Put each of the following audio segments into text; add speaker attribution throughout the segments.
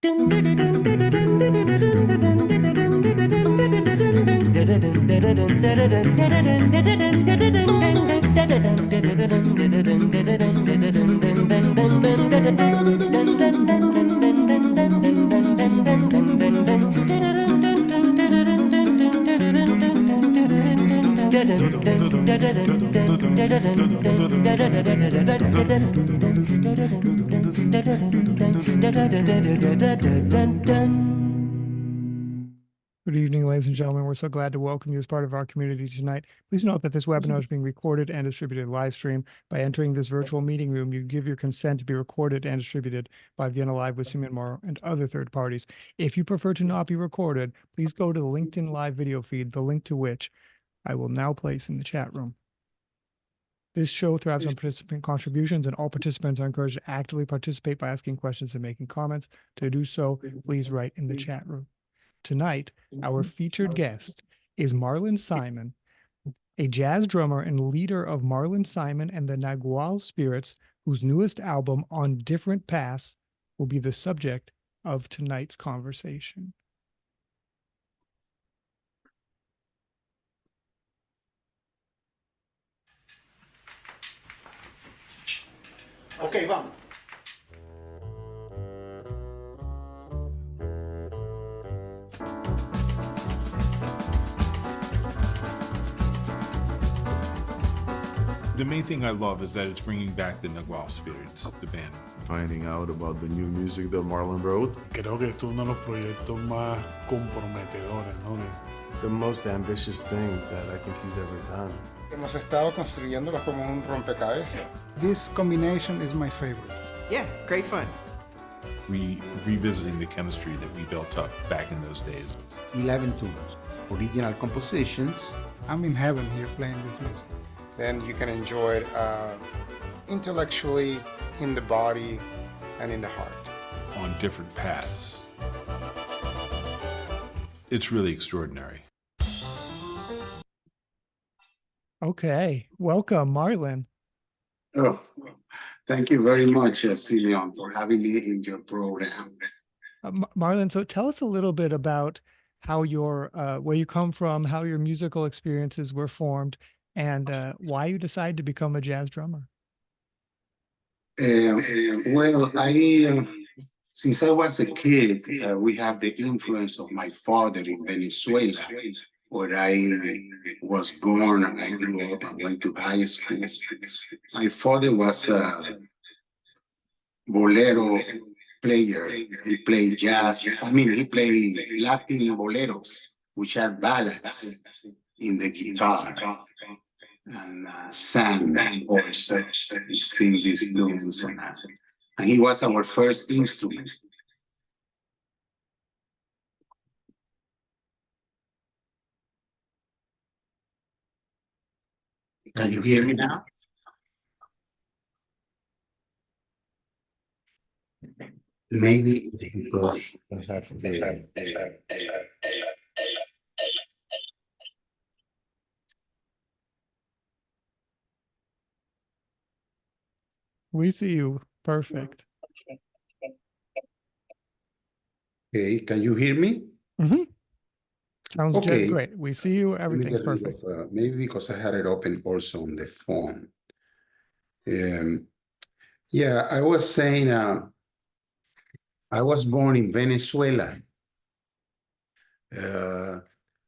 Speaker 1: Good evening, ladies and gentlemen. We're so glad to welcome you as part of our community tonight. Please note that this webinar is being recorded and distributed live stream. By entering this virtual meeting room, you give your consent to be recorded and distributed by Vienna Live with Simon Morrow and other third parties. If you prefer to not be recorded, please go to the LinkedIn Live video feed, the link to which I will now place in the chat room. This show thrives on participant contributions, and all participants are encouraged to actively participate by asking questions and making comments. To do so, please write in the chat room. Tonight, our featured guest is Marlon Simon, a jazz drummer and leader of Marlon Simon and the Nagual Spirits, whose newest album, On Different Paths, will be the subject of tonight's conversation.
Speaker 2: Okay, vamos.
Speaker 3: The main thing I love is that it's bringing back the Nagual Spirits, the band.
Speaker 4: Finding out about the new music that Marlon wrote.
Speaker 5: Creo que esto es uno de los proyectos más comprometedores, ¿no?
Speaker 4: The most ambitious thing that I think he's ever done.
Speaker 2: Hemos estado construyéndolo como un rompecabezas.
Speaker 6: This combination is my favorite.
Speaker 7: Yeah, great fun.
Speaker 3: Revisiting the chemistry that we built up back in those days.
Speaker 8: 11 tunes, original compositions.
Speaker 6: I'm in heaven here playing this music.
Speaker 2: Then you can enjoy it intellectually, in the body, and in the heart.
Speaker 3: On different paths. It's really extraordinary.
Speaker 1: Okay, welcome, Marlon.
Speaker 8: Oh, thank you very much, Simeon, for having me in your program.
Speaker 1: Marlon, so tell us a little bit about how your where you come from, how your musical experiences were formed, and why you decided to become a jazz drummer.
Speaker 8: Well, since I was a kid, we have the influence of my father in Venezuela, where I was born and I grew up and went to high school. My father was a bolero player. He played jazz. He played Latin boleros, which are ballads in the guitar. And sang or sings these tunes. And he was our first instrument. Can you hear me now? Maybe it's because I have
Speaker 1: We see you. Perfect.
Speaker 8: Okay, can you hear me?
Speaker 1: Mm-hmm. Sounds
Speaker 8: Okay.
Speaker 1: just great. We see you. Everything's
Speaker 8: Let me get
Speaker 1: perfect.
Speaker 8: rid of, maybe because I had it open also on the phone. Yeah, I was saying, I was born in Venezuela.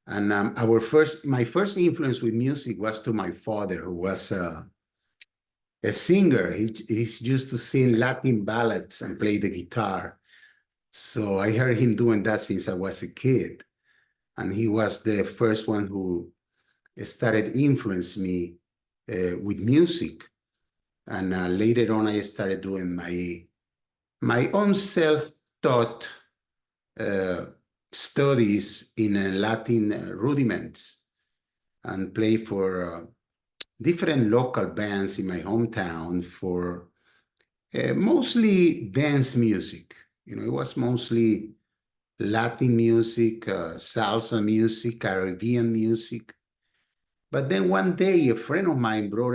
Speaker 8: And my first influence with music was to my father, who was a singer. He's used to sing Latin ballads and play the guitar. So I heard him doing that since I was a kid. And he was the first one who started influencing me with music. And later on, I started doing my own self-taught studies in Latin rudiments and play for different local bands in my hometown for mostly dance music. You know, it was mostly Latin music, salsa music, Caribbean music. But then one day, a friend of mine brought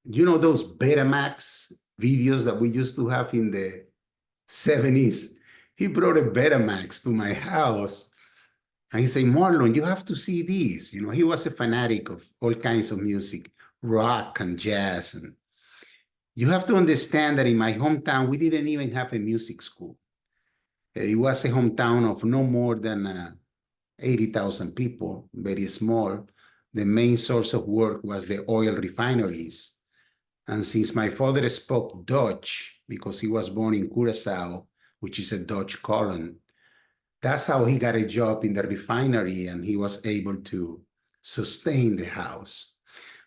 Speaker 8: you know, those Betamax videos that we used to have in the 70s. He brought a Betamax to my house and he said, Marlon, you have to see these. You know, he was a fanatic of all kinds of music, rock and jazz. And you have to understand that in my hometown, we didn't even have a music school. It was a hometown of no more than 80,000 people, very small. The main source of work was the oil refineries. And since my father spoke Dutch, because he was born in Curacao, which is a Dutch colony, that's how he got a job in the refinery and he was able to sustain the house.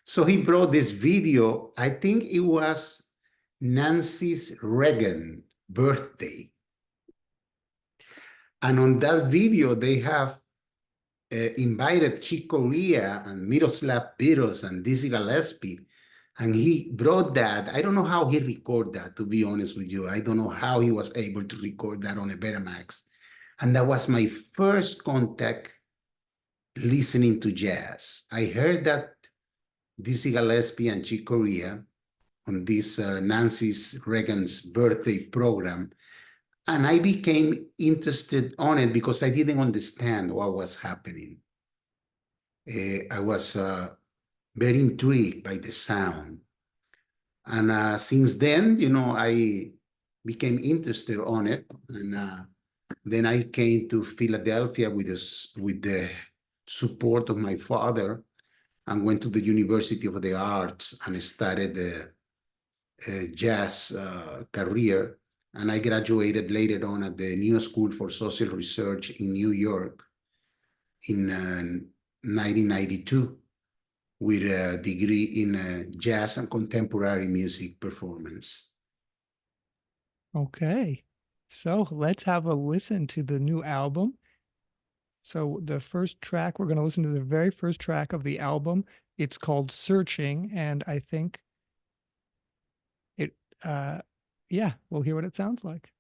Speaker 8: So he brought this video, I think it was Nancy's Reagan birthday. And on that video, they have invited Chick Corea and Miroslav Biros and Dizzy Gillespie. And he brought that. I don't know how he recorded that, to be honest with you. I don't know how he was able to record that on a Betamax. And that was my first contact listening to jazz. I heard that Dizzy Gillespie and Chick Corea on this Nancy's Reagan's birthday program. And I became interested on it because I didn't understand what was happening. I was very intrigued by the sound. And since then, you know, I became interested on it. And then I came to Philadelphia with the support of my father and went to the University of the Arts and started a jazz career. And I graduated later on at the New School for Social Research in New York in 1992 with a degree in jazz and contemporary music performance.
Speaker 1: Okay. So let's have a listen to the new album. So the first track, we're going to listen to the very first track of the album. It's called Searching, and I think it, yeah, we'll hear what it sounds like.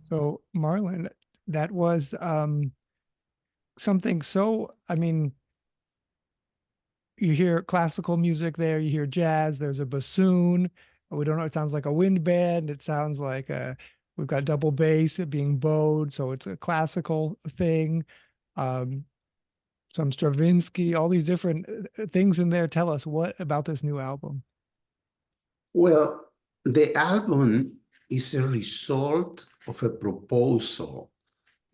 Speaker 1: So Marlon, that was something so, I mean, you hear classical music there, you hear jazz, there's a bassoon. We don't know, it sounds like a wind band. It sounds like we've got double bass being bowed, so it's a classical thing. some Stravinsky, all these different things in there. Tell us what about this new album?
Speaker 8: Well, the album is a result of a proposal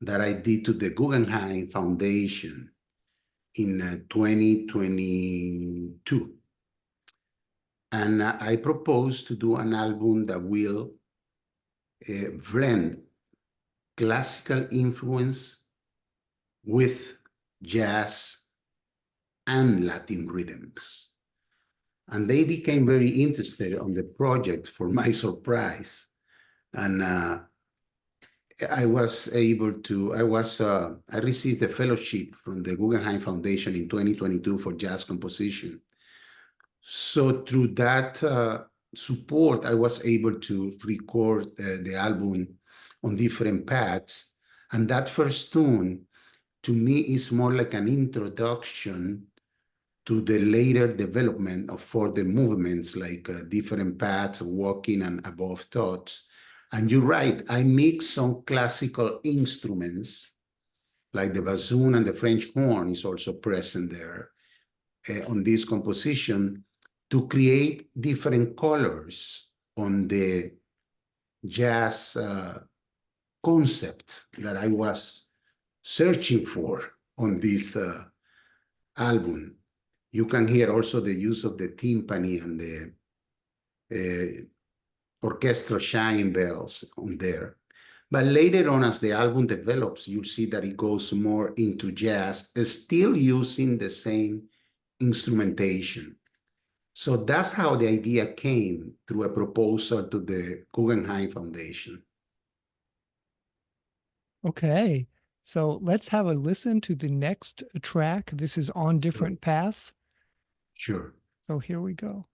Speaker 8: that I did to the Guggenheim Foundation in 2022. And I proposed to do an album that will blend classical influence with jazz and Latin rhythms. And they became very interested on the project, for my surprise. And I received a fellowship from the Guggenheim Foundation in 2022 for jazz composition. So through that support, I was able to record the album on different paths. And that first tune, to me, is more like an introduction to the later development of further movements, like different paths, walking and above thoughts. And you're right, I mix some classical instruments, like the bassoon and the French horn is also present there on this composition, to create different colors on the jazz concept that I was searching for on this album. You can hear also the use of the timpani and the orchestral chime bells on there. But later on, as the album develops, you'll see that it goes more into jazz, still using the same instrumentation. So that's how the idea came, through a proposal to the Guggenheim Foundation.
Speaker 1: Okay, so let's have a listen to the next track. This is On Different Paths.
Speaker 8: Sure.
Speaker 1: So here we go.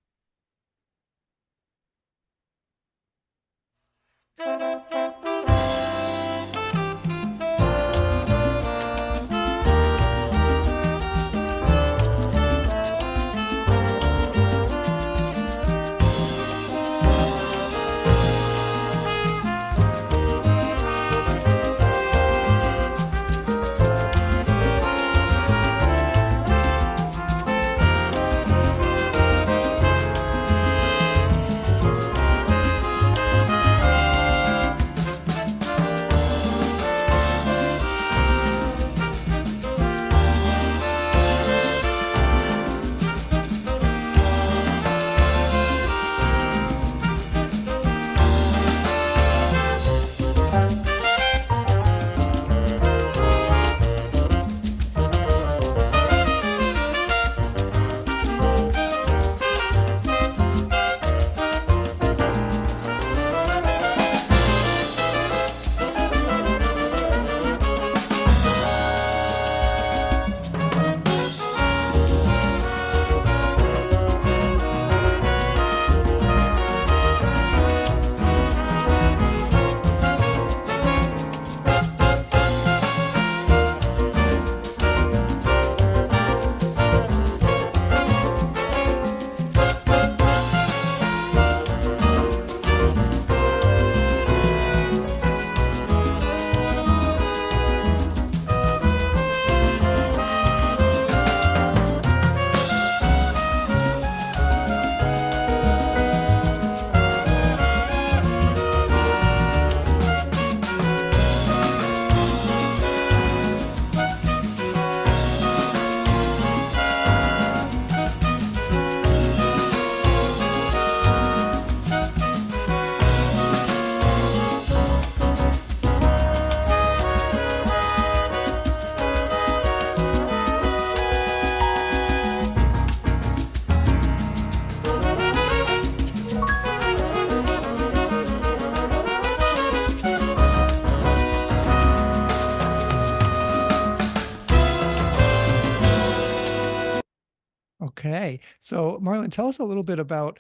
Speaker 1: Okay, so Marlon, tell us a little bit about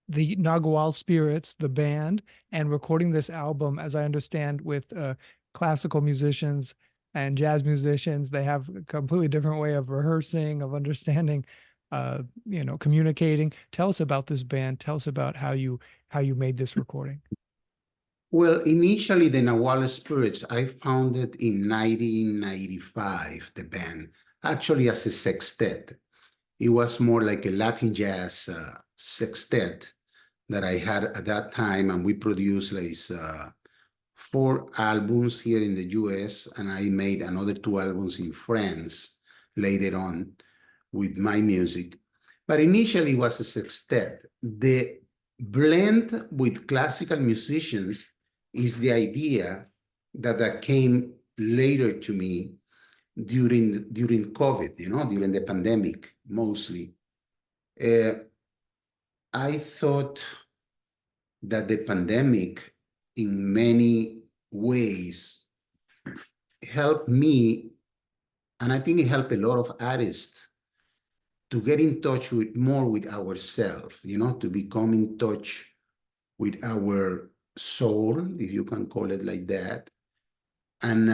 Speaker 1: the Nagual Spirits, the band, and recording this album. As I understand, with classical musicians and jazz musicians, they have a completely different way of rehearsing, of understanding, communicating. Tell us about this band. Tell us about how you made this recording.
Speaker 8: Well, initially the Nagual Spirits, I founded in 1995, the band. actually as a sextet. It was more like a Latin jazz sextet that I had at that time, and we produced like 4 albums here in the US, and I made another 2 albums in France later on with my music. But initially it was a sextet. The blend with classical musicians is the idea that came later to me during COVID, during the pandemic, mostly. I thought that the pandemic, in many ways, helped me, and I think it helped a lot of artists to get in touch more with ourselves, to become in touch with our soul, if you can call it like that. And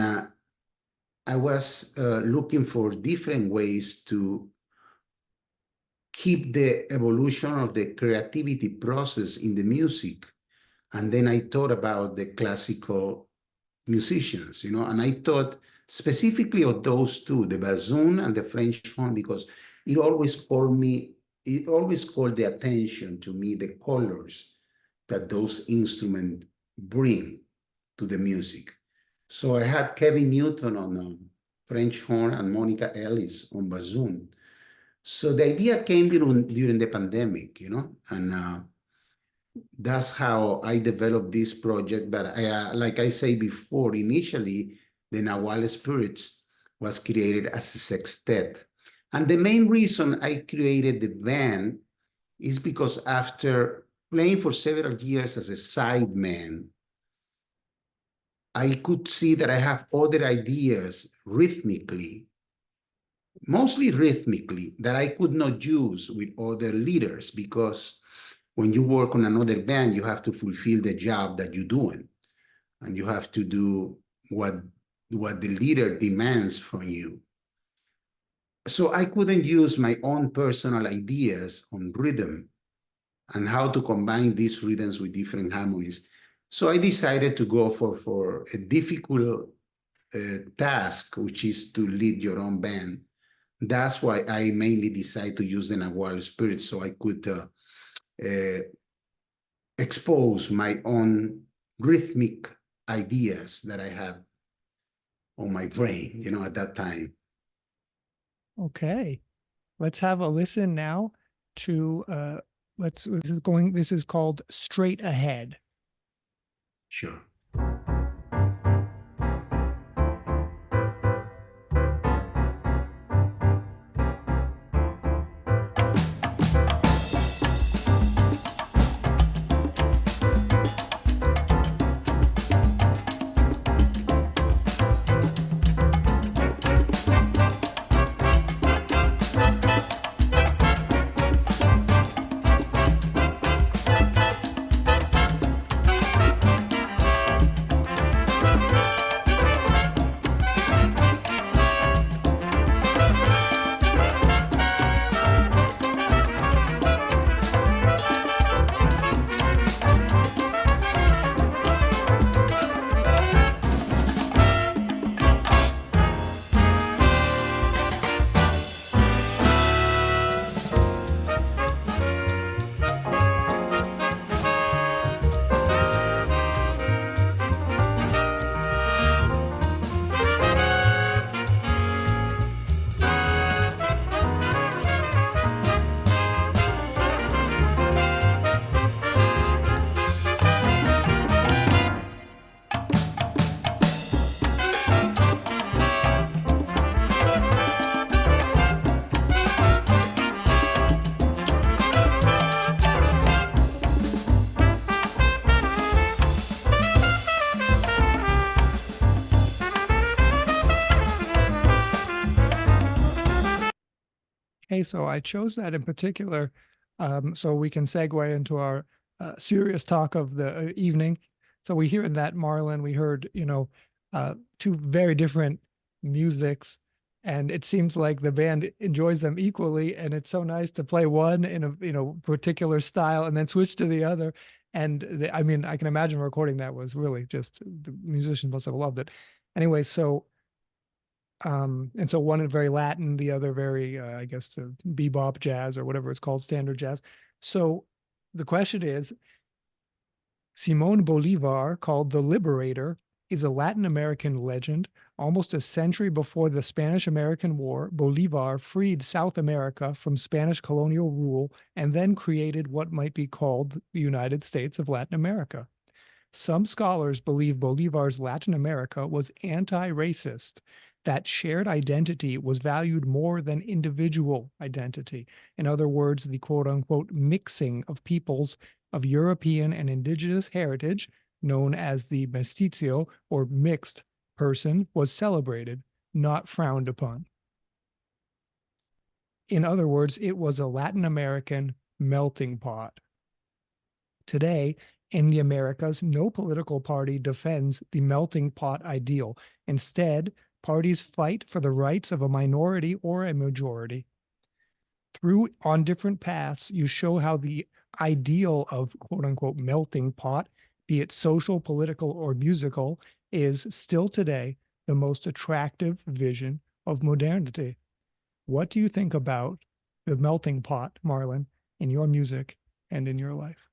Speaker 8: I was looking for different ways to keep the evolution of the creativity process in the music. And then I thought about the classical musicians, and I thought specifically of those two, the bassoon and the French horn, because it always called the attention to me, the colors that those instruments bring to the music. So I had Kevin Newton on French horn and Monica Ellis on bassoon. So the idea came during the pandemic, and that's how I developed this project. But like I say before, initially, the Nagual Spirits was created as a sextet. And the main reason I created the band is because after playing for several years as a sideman, I could see that I have other ideas mostly rhythmically, that I could not use with other leaders, because when you work on another band, you have to fulfill the job that you're doing, and you have to do what the leader demands from you. So I couldn't use my own personal ideas on rhythm and how to combine these rhythms with different harmonies. So I decided to go for a difficult task, which is to lead your own band. That's why I mainly decided to use the Nagual Spirits, so I could expose my own rhythmic ideas that I had on my brain, at that time.
Speaker 1: Okay, let's have a listen now to this is called Straight Ahead.
Speaker 8: Sure.
Speaker 1: Okay, so I chose that in particular so we can segue into our serious talk of the evening. So we hear in that Marlon, we heard, 2 very different musics, and it seems like the band enjoys them equally, and it's so nice to play one in a, particular style and then switch to the other. And I mean, I can imagine recording that was really just, the musicians must have loved it. Anyway, so And so one is very Latin, the other very, I guess, the bebop jazz or whatever it's called, standard jazz. So the question is, Simón Bolívar, called the Liberator, is a Latin American legend. Almost a century before the Spanish-American War, Bolívar freed South America from Spanish colonial rule and then created what might be called the United States of Latin America. Some scholars believe Bolivar's Latin America was anti-racist, that shared identity was valued more than individual identity. In other words, the quote-unquote mixing of peoples of European and indigenous heritage, known as the mestizo or mixed person, was celebrated, not frowned upon. In other words, it was a Latin American melting pot. Today, in the Americas, no political party defends the melting pot ideal. Instead, parties fight for the rights of a minority or a majority. Through on different paths, you show how the ideal of quote unquote melting pot, be it social, political, or musical, is still today the most attractive vision of modernity. What do you think about the melting pot, Marlon, in your music and in your life?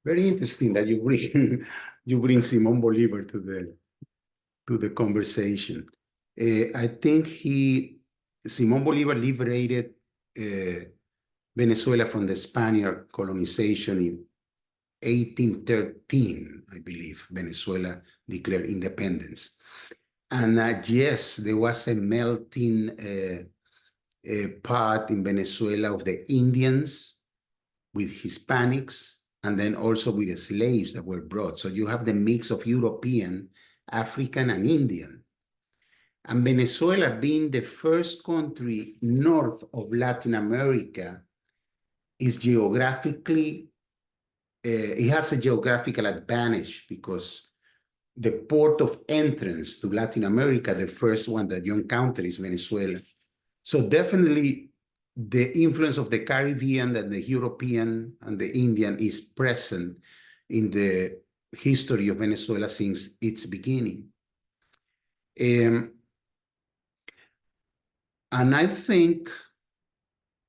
Speaker 8: Very interesting that you bring Simón Bolívar to the conversation. I think Simón Bolívar liberated Venezuela from the Spaniard colonization in 1813, I believe. Venezuela declared independence. And yes, there was a melting pot in Venezuela of the Indians with Hispanics, and then also with the slaves that were brought. So you have the mix of European, African, and Indian. And Venezuela, being the first country north of Latin America, is geographically, it has a geographical advantage because the port of entrance to Latin America, the first one that you encounter is Venezuela. So definitely the influence of the Caribbean and the European and the Indian is present in the history of Venezuela since its beginning. And I think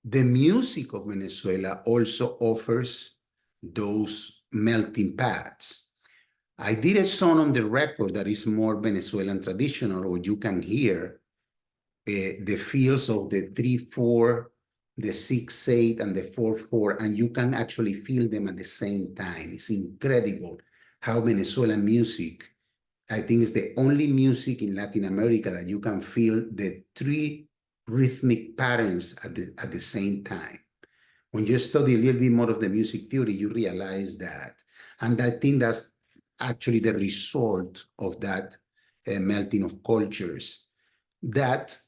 Speaker 8: the music of Venezuela also offers those melting pots. I did a song on the record that is more Venezuelan traditional, where you can hear the feels of the 3/4, the 6/8, and the 4/4, and you can actually feel them at the same time. It's incredible how Venezuelan music, I think, is the only music in Latin America that you can feel the 3 rhythmic patterns at the same time. When you study a little bit more of the music theory, you realize that. And I think that's actually the result of that melting of cultures that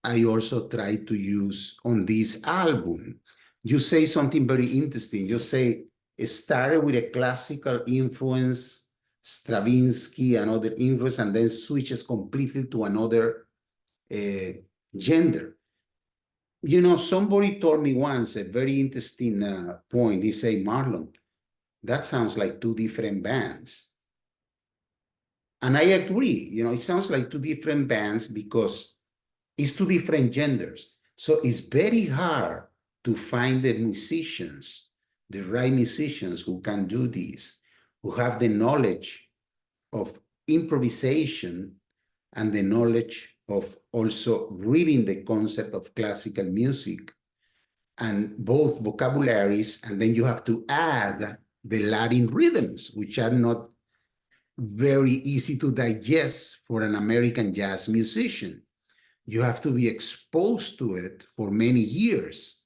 Speaker 8: I also try to use on this album. You say something very interesting. You say it started with a classical influence, Stravinsky and other influence, and then switches completely to another gender. You know, somebody told me once a very interesting point. He said, Marlon, that sounds like 2 different bands. And I agree. You know, it sounds like 2 different bands because it's 2 different genders. So it's very hard to find the musicians, the right musicians who can do this, who have the knowledge of improvisation and the knowledge of also reading the concept of classical music and both vocabularies. And then you have to add the Latin rhythms, which are not very easy to digest for an American jazz musician. You have to be exposed to it for many years.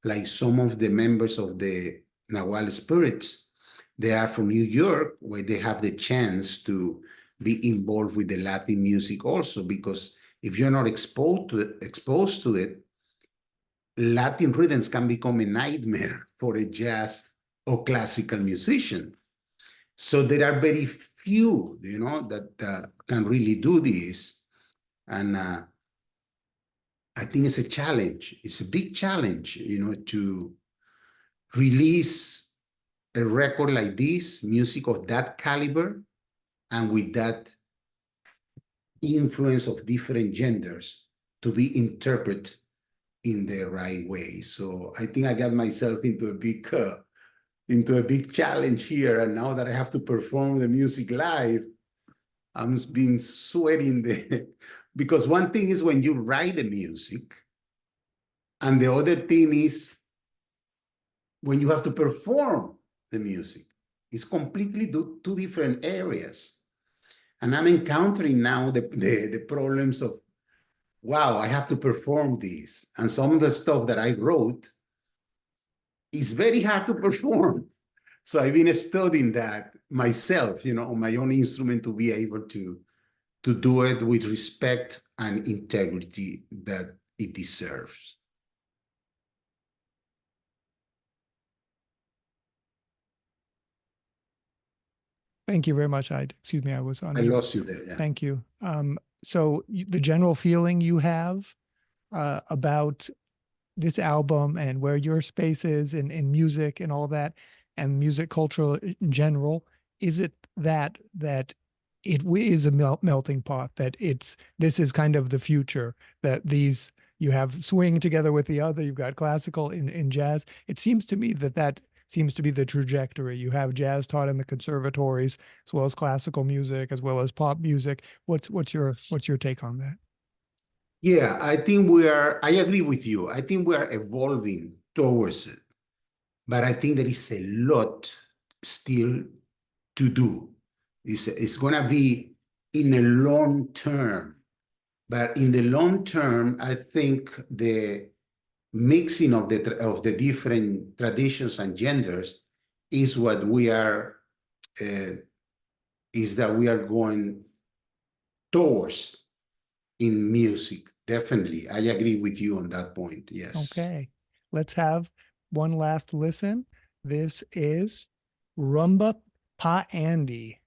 Speaker 8: Like some of the members of the Nagual Spirits, they are from New York, where they have the chance to be involved with the Latin music also, because if you're not exposed to it, Latin rhythms can become a nightmare for a jazz or classical musician. So there are very few, you know, that can really do this. And I think it's a challenge. It's a big challenge, you know, to release a record like this, music of that caliber, and with that influence of different genders to be interpreted in the right way. So I think I got myself into a big challenge here. And now that I have to perform the music live, I'm being sweating because one thing is when you write the music, and the other thing is when you have to perform the music. It's completely two different areas. And I'm encountering now the problems of, wow, I have to perform this. And some of the stuff that I wrote is very hard to perform. So I've been studying that myself, on my own instrument to be able to do it with respect and integrity that it deserves.
Speaker 1: Thank you very much. Excuse me, I was on mute.
Speaker 8: lost you there. Yeah.
Speaker 1: Thank you. So the general feeling you have about this album and where your space is in music and all that, and music culture in general, is it that it is a melting pot, that this is kind of the future, that you have swing together with the other, you've got classical in jazz. It seems to me that seems to be the trajectory. You have jazz taught in the conservatories, as well as classical music, as well as pop music. What's your take on that?
Speaker 8: Yeah, I agree with you. I think we are evolving towards it. But I think there is a lot still to do. It's going to be in the long term. But in the long term, I think the mixing of the different traditions and genders is what we are going towards in music. Definitely, I agree with you on that point. Yes.
Speaker 1: Okay, let's have one last listen. This is Rumba Pa Andy.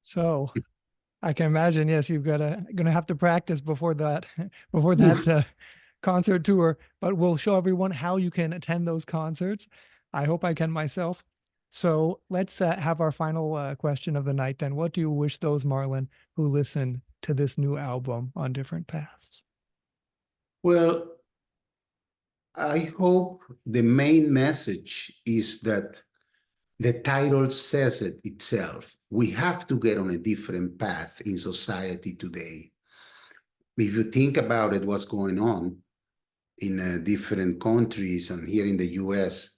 Speaker 1: So I can imagine. Yes, you've got to gonna have to practice before that before that concert tour. But we'll show everyone how you can attend those concerts. I hope I can myself. So let's have our final question of the night. Then, what do you wish those, Marlon, who listen to this new album on different paths?
Speaker 8: Well, I hope the main message is that the title says it itself. We have to get on a different path in society today. If you think about it, what's going on in different countries and here in the US,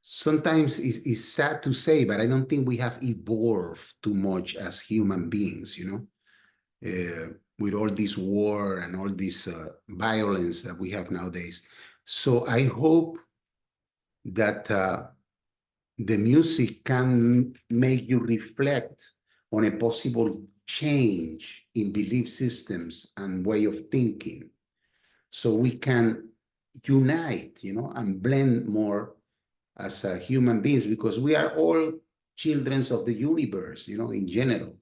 Speaker 8: sometimes it's sad to say, but I don't think we have evolved too much as human beings, with all this war and all this violence that we have nowadays. So I hope that the music can make you reflect on a possible change in belief systems and way of thinking, so we can unite, and blend more as human beings, because we are all children of the universe, in general.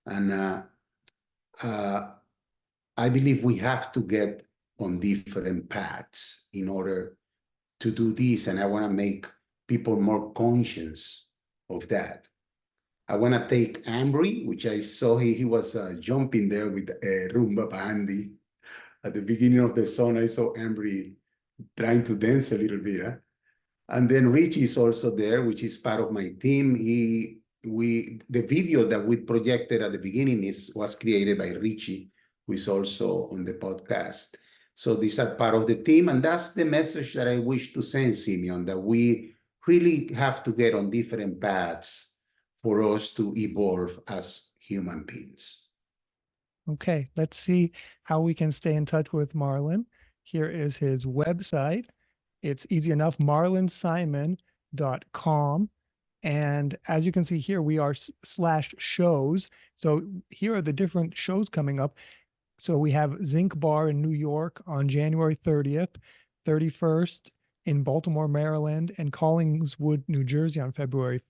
Speaker 8: And I believe we have to get on different paths in order to do this, and I want to make people more conscious of that. I want to take Ambry, which I saw he was jumping there with Rumba Bandy. At the beginning of the song, I saw Ambry trying to dance a little bit. And then Richie is also there, which is part of my team. The video that we projected at the beginning was created by Richie, who is also on the podcast. So these are part of the team, and that's the message that I wish to send, Simeon, that we really have to get on different paths for us to evolve as human beings.
Speaker 1: Okay, let's see how we can stay in touch with Marlon. Here is his website. It's easy enough, marlonsimon.com. And as you can see here, we are /shows. So here are the different shows coming up. So we have Zinc Bar in New York on January 30th, 31st in Baltimore, Maryland, and Collingswood, New Jersey on February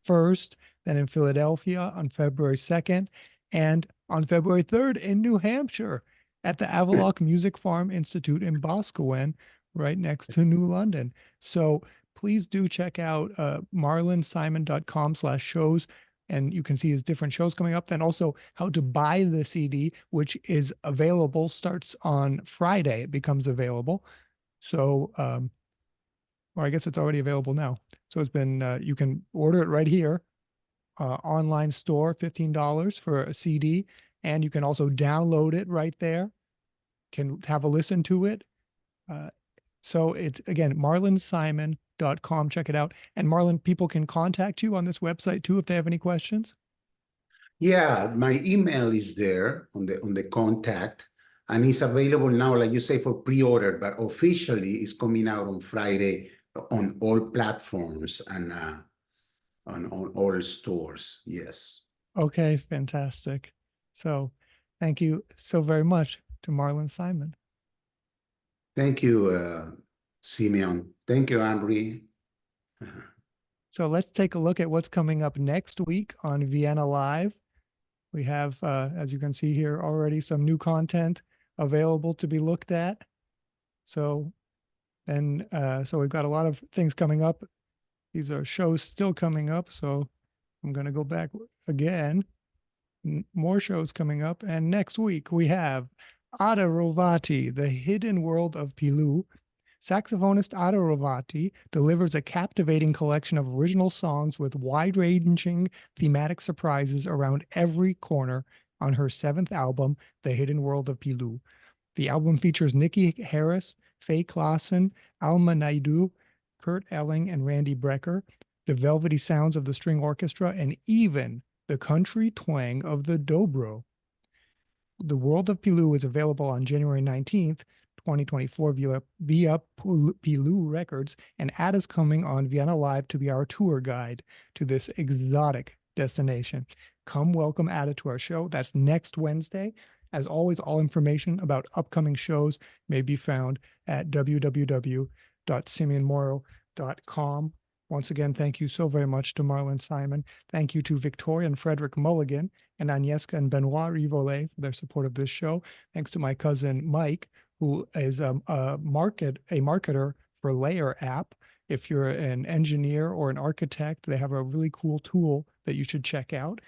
Speaker 1: 1st, then in Philadelphia on February 2nd, and on February 3rd in New Hampshire at the Avaloq Music Farm Institute in Boscawen, right next to New London. So please do check out marlonsimon.com/shows, and you can see his different shows coming up. Then also how to buy the CD, which is available, starts on Friday. It becomes available. So, or I guess it's already available now. So it's been, you can order it right here, online store, $15 for a CD. And you can also download it right there, can have a listen to it. So it's, again, marlonsimon.com. Check it out. And Marlon, people can contact you on this website too if they have any questions.
Speaker 8: Yeah, my email is there on the contact, and it's available now, like you say, for pre-order, but officially it's coming out on Friday on all platforms and on all stores. Yes.
Speaker 1: Okay, fantastic. So thank you so very much to Marlon Simon.
Speaker 8: Thank you, Simeon. Thank you, Ambry.
Speaker 1: So let's take a look at what's coming up next week on Vienna Live. We have, as you can see here already, some new content available to be looked at. So, and so we've got a lot of things coming up. These are shows still coming up. So I'm going to go back again. More shows coming up. And next week we have Ada Rovati, The Hidden World of Pilou. Saxophonist Ada Rovati delivers a captivating collection of original songs with wide-ranging thematic surprises around every corner on her 7th album, The Hidden World of Pilou. The album features Nikki Harris, Faye Klassen, Alma Naidu, Kurt Elling, and Randy Brecker, the velvety sounds of the string orchestra, and even the country twang of the dobro. The World of Pilou is available on January 19th, 2024 via Pilou Records, and Ada's coming on Vienna Live to be our tour guide to this exotic destination. Come welcome Ada to our show. That's next Wednesday. As always, all information about upcoming shows may be found at www.simeonmoro.com Once again, thank you so very much to Marlon Simon. Thank you to Victoria and Frederick Mulligan and Agnieszka and Benoit Rivolet for their support of this show. Thanks to my cousin Mike, who is a marketer for Layer app. If you're an engineer or an architect, they have a really cool tool that you should check out.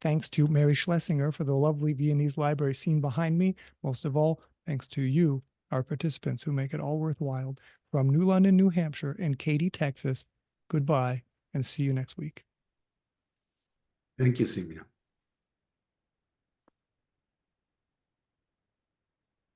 Speaker 1: Thanks to Mary Schlesinger for the lovely Viennese library scene behind me. Most of all, thanks to you, our participants, who make it all worthwhile. From New London, New Hampshire, and Katy, Texas, goodbye, and see you next week.
Speaker 8: Thank you, Simia.